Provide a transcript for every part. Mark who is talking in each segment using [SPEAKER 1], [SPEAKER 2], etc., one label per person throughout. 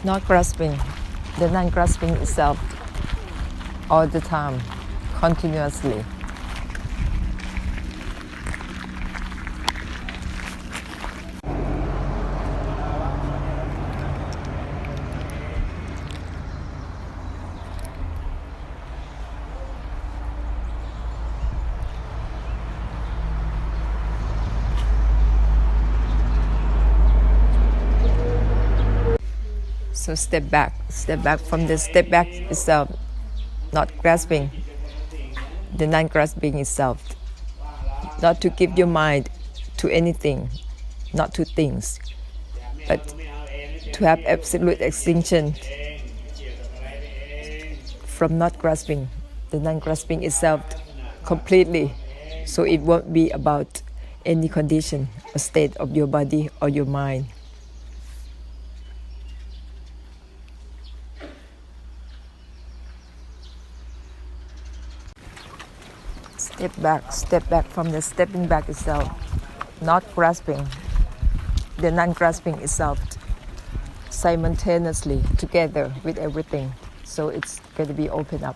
[SPEAKER 1] Not grasping, the non-grasping itself all the time, continuously. So step back from the step back itself, not grasping, the non-grasping itself, not to give your mind to anything, not to things, but to have absolute extinction from not grasping, the non-grasping itself completely, so it won't be about any condition or state of your body or your mind. Step back from the stepping back itself, not grasping, the non-grasping itself, simultaneously together with everything. So it's going to be open up.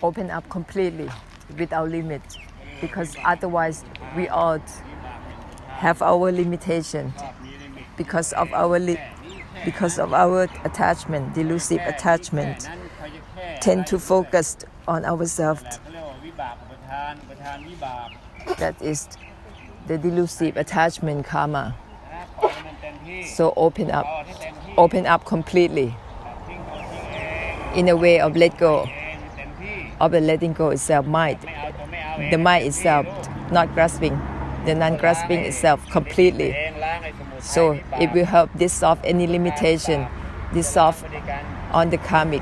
[SPEAKER 1] Open up completely without limit, because otherwise we all have our limitation because of our attachment, delusive attachment, tend to focus on ourselves. That is the delusive attachment karma. So open up completely in a way of let go, of the letting go itself, mind. The mind itself not grasping, the non-grasping itself completely. So it will help dissolve any limitation, dissolve on the karmic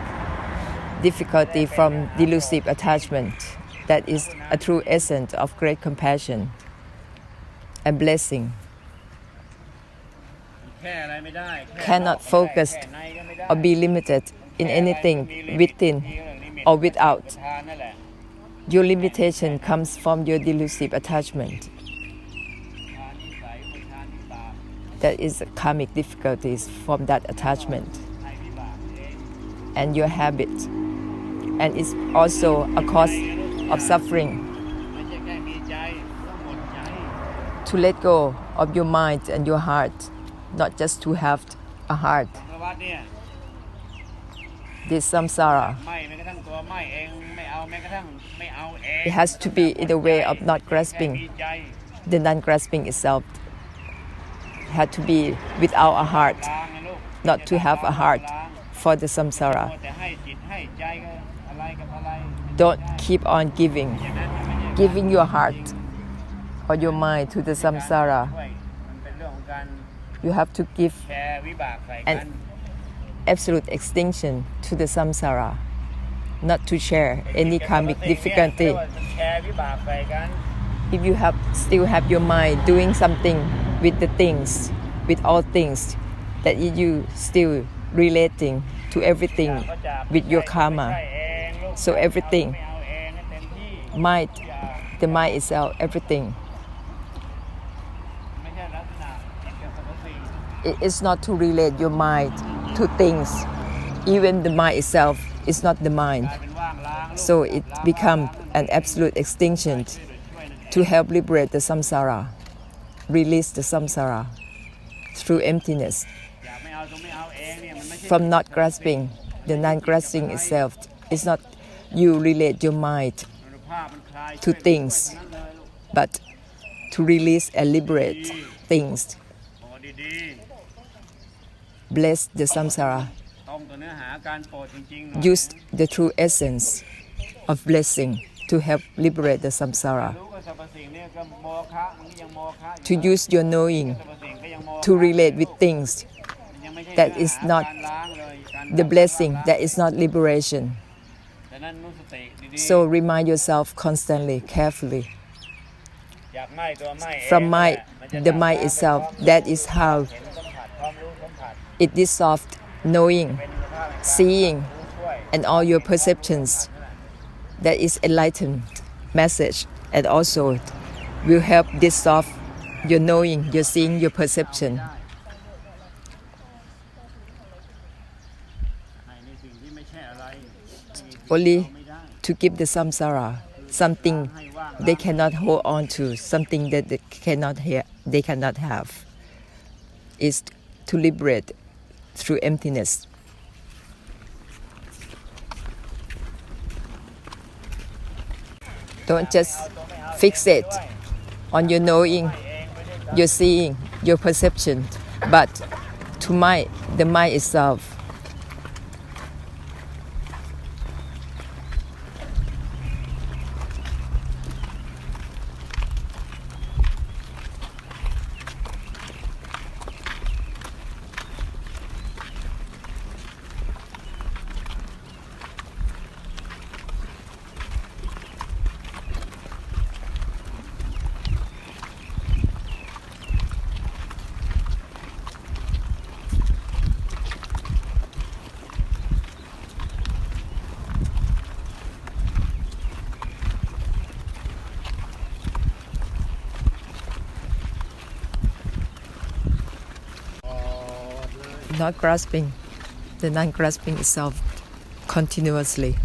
[SPEAKER 1] difficulty from delusive attachment. That is a true essence of great compassion and blessing. Cannot focus or be limited in anything within or without. Your limitation comes from your delusive attachment. That is karmic difficulties from that attachment and your habit. And it's also a cause of suffering. To let go of your mind and your heart, not just to have a heart. This samsara, it has to be in the way of not grasping. The non-grasping itself had to be without a heart, not to have a heart for the samsara. Don't keep on giving your heart or your mind to the samsara. You have to give an absolute extinction to the samsara, not to share any karmic difficulty. If you still have your mind doing something with the things, with all things, that you still relating to everything with your karma. So everything, mind, the mind itself, everything. It is not to relate your mind to things. Even the mind itself is not the mind. So it becomes an absolute extinction to help liberate the samsara, release the samsara through emptiness. From not grasping, the non-grasping itself is not you relate your mind to things, but to release and liberate things. Bless the samsara. Use the true essence of blessing to help liberate the samsara. To use your knowing to relate with things that is not the blessing, that is not liberation. So remind yourself constantly, carefully. from mind, the mind itself. That is how it dissolves knowing, seeing, and all your perceptions. That is enlightened message, and also will help dissolve your knowing, your seeing, your perception. Only to give the samsara something they cannot hold on to, something that they cannot have, is to liberate through emptiness. Don't just fixate on your knowing, your seeing, your perception, but to mind, the mind itself. Not grasping, the non-grasping itself continuously.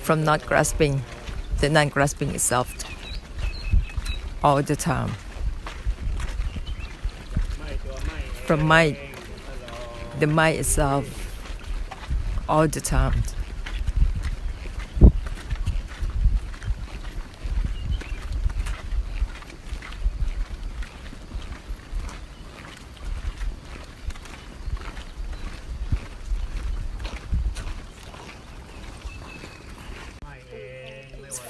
[SPEAKER 1] From not grasping, the non-grasping itself all the time. From mind, the mind itself all the time.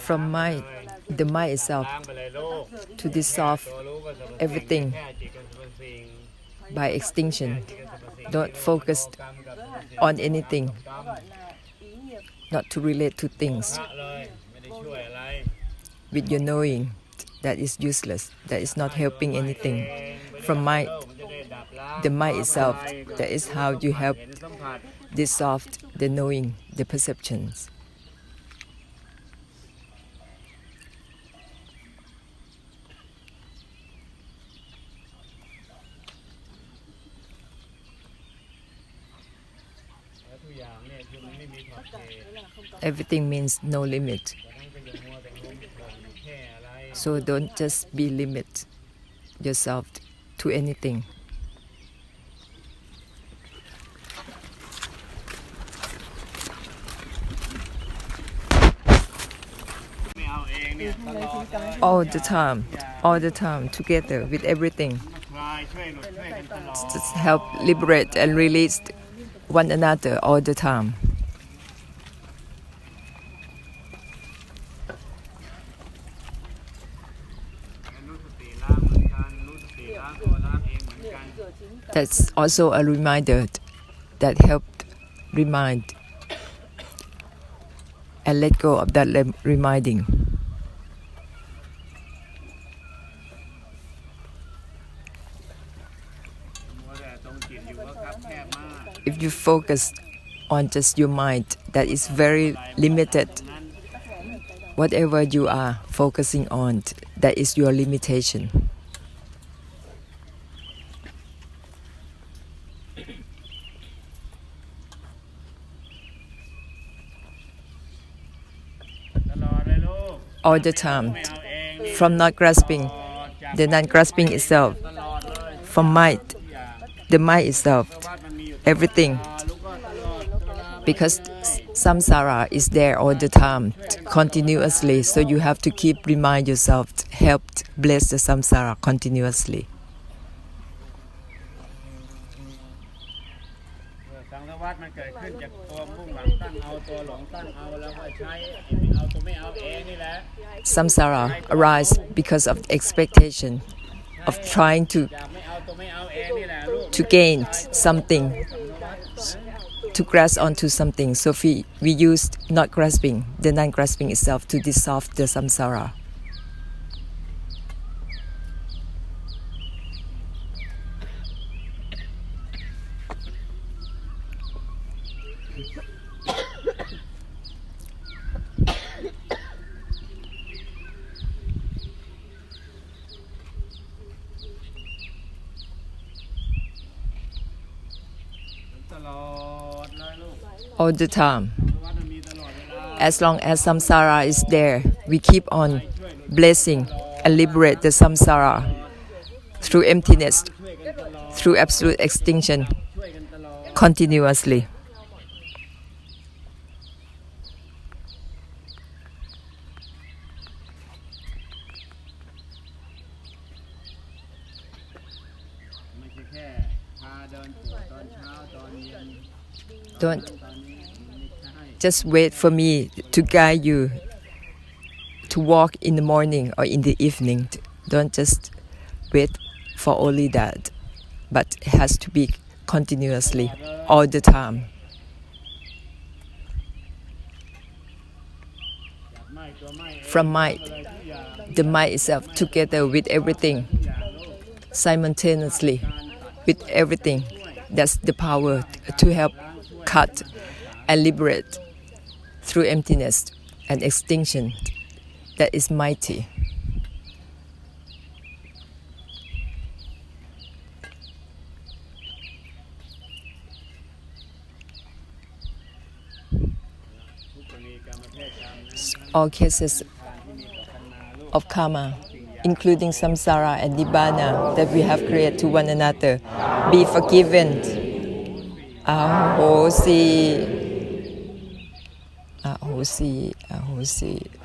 [SPEAKER 1] From mind, the mind itself, to dissolve everything by extinction. Don't focus on anything, not to relate to things with your knowing. That is useless, that is not helping anything. From mind, the mind itself, that is how you help dissolve the knowing, the perceptions. Everything means no limit. So don't just be limit yourself to anything. All the time, together with everything. Just help liberate and release one another all the time. That's also a reminder that helped remind and let go of that reminding. If you focus on just your mind, that is very limited. Whatever you are focusing on, that is your limitation. All the time, from not grasping, the non-grasping itself, from mind, the mind itself, everything. Because samsara is there all the time, continuously, so you have to keep remind yourself, help bless the samsara continuously. Samsara arises because of expectation of trying to gain something, to grasp onto something. So we used not grasping, the non-grasping itself, to dissolve the samsara. all the time. As long as samsara is there, we keep on blessing and liberate the samsara through emptiness, through absolute extinction, continuously.
[SPEAKER 2] ไม่ใช่แค่พาเดินตรวจตอนเช้าตอนเย็น
[SPEAKER 1] Don't
[SPEAKER 2] ตอนนี้ไม่ใช่
[SPEAKER 1] just wait for me to guide you to walk in the morning or in the evening. Don't just wait for only that, but it has to be continuously all the time.
[SPEAKER 2] จากไม้ตัวไม้
[SPEAKER 1] From mind,
[SPEAKER 2] อะไรทุกอย่าง
[SPEAKER 1] the mind itself together with everything, simultaneously with everything. That's the power to help cut and liberate through emptiness and extinction. That is mighty. All cases of karma, including samsara and nibbana that we have created to one another, be forgiven. Ahosi, ahosi, ahosi.